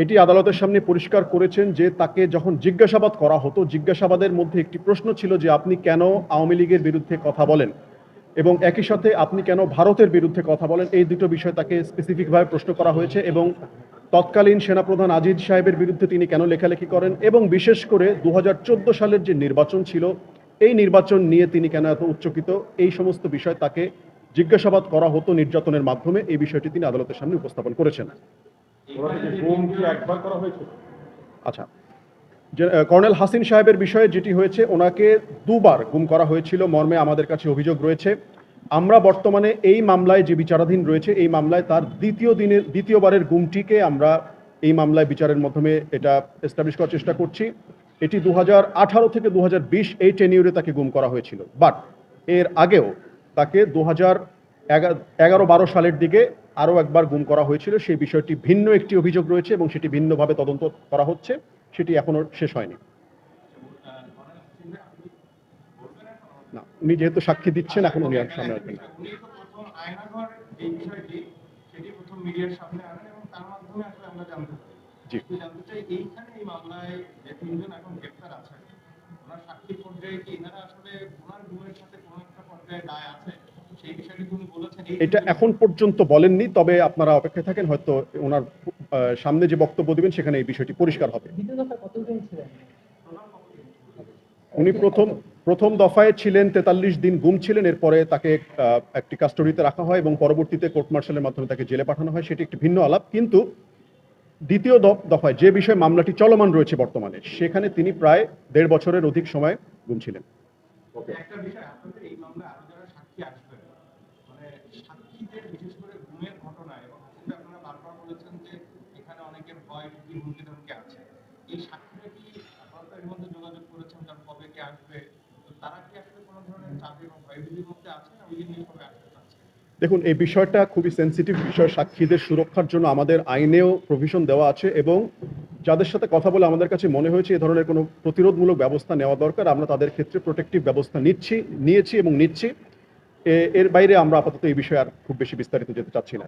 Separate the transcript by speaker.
Speaker 1: এটি আদালতের সামনে পরিষ্কার করেছেন যে তাকে যখন জিজ্ঞাসাবাদ করা হতো, জিজ্ঞাসাবাদের মধ্যে একটি প্রশ্ন ছিল যে আপনি কেন আওয়ামী লীগের বিরুদ্ধে কথা বলেন এবং একই সাথে আপনি কেন ভারতের বিরুদ্ধে কথা বলেন, এই দুটো বিষয় তাকে স্পেসিফিকভাবে প্রশ্ন করা হয়েছে এবং তৎকালীন সেনাপ্রধান আজিজ সাহেবের বিরুদ্ধে তিনি কেন লেখালেখি করেন এবং বিশেষ করে 2014 সালের যে নির্বাচন ছিল এই নির্বাচন নিয়ে তিনি কেন এত উচ্চকিত, এই সমস্ত বিষয় তাকে জিজ্ঞাসাবাদ করা হতো নির্যাতনের মাধ্যমে। এই বিষয়টি তিনি আদালতের সামনে উপস্থাপন করেছেন। আচ্ছা, কর্নেল হাসিন সাহেবের বিষয়ে যেটি হয়েছে, ওনাকে দুবার গুম করা হয়েছিল মর্মে আমাদের কাছে অভিযোগ রয়েছে। আমরা বর্তমানে এই মামলায় যে বিচারাধীন রয়েছে, এই মামলায় তার দ্বিতীয়বারের গুমটিকে আমরা এই মামলায় বিচারের মাধ্যমে এটা এস্টাবলিশ করার চেষ্টা করছি। এটি 2018 থেকে 2020 এই টেনিউরে তাকে গুম করা হয়েছিল, বাট এর আগেও তাকে 2011-12 সালের দিকে আরও একবার গুম করা হয়েছিল। সেই বিষয়টি ভিন্ন একটি অভিযোগ রয়েছে এবং সেটি ভিন্নভাবে তদন্ত করা হচ্ছে, সেটি এখনো শেষ হয়নি। না, উনি যেহেতু সাক্ষী দিচ্ছেন এখন উনি সামনে আসবেন। জি, এটা এখন পর্যন্ত বলেননি, তবে আপনারা অপেক্ষায় থাকেন, হয়তো ওনার সামনে যে বক্তব্য দিবেন সেখানে এই বিষয়টি পরিষ্কার হবে। উনি প্রথম দফায় ছিলেন 43 দিন গুম ছিলেন, এরপরে তাকে একটি কাস্টডিতে রাখা হয় এবং পরবর্তীতে কোর্ট মার্শালের মাধ্যমে তাকে জেলে পাঠানো হয়, সেটি একটি ভিন্ন আলাপ। কিন্তু দ্বিতীয় দফায় যে বিষয়ে মামলাটি চলমান রয়েছে বর্তমানে, সেখানে তিনি প্রায় 1.5 বছরের অধিক সময় গুম ছিলেন। একটা বিষয়, আপনাদের এই মামলায় আরো যারা সাক্ষী আসবে, মানে সাক্ষীদের বিশেষ করে গুমের ঘটনা, এবং আপনারা বারবার বলেছেন যে এখানে অনেকের ভয় ভীতি হুমকি ধমকি আছে, এই সাক্ষীরা কি আপনারা এর মধ্যে যোগাযোগ করেছেন কারণ কবে কে আসবে, তো তারা কি আসলে কোনো ধরনের চাপ এবং ভয় ভীতির মধ্যে আছে না ওই দিন কবে আসবে? দেখুন, এই বিষয়টা খুবই সেন্সিটিভ বিষয়। সাক্ষীদের সুরক্ষার জন্য আমাদের আইনেও প্রভিশন দেওয়া আছে এবং যাদের সাথে কথা বলে আমাদের কাছে মনে হয়েছে এ ধরনের কোনো প্রতিরোধমূলক ব্যবস্থা নেওয়া দরকার, আমরা তাদের ক্ষেত্রে প্রোটেক্টিভ ব্যবস্থা নিয়েছি এবং নিচ্ছি। এর বাইরে আমরা আপাতত এই বিষয়ে আর খুব বেশি বিস্তারিত যেতে চাচ্ছি না।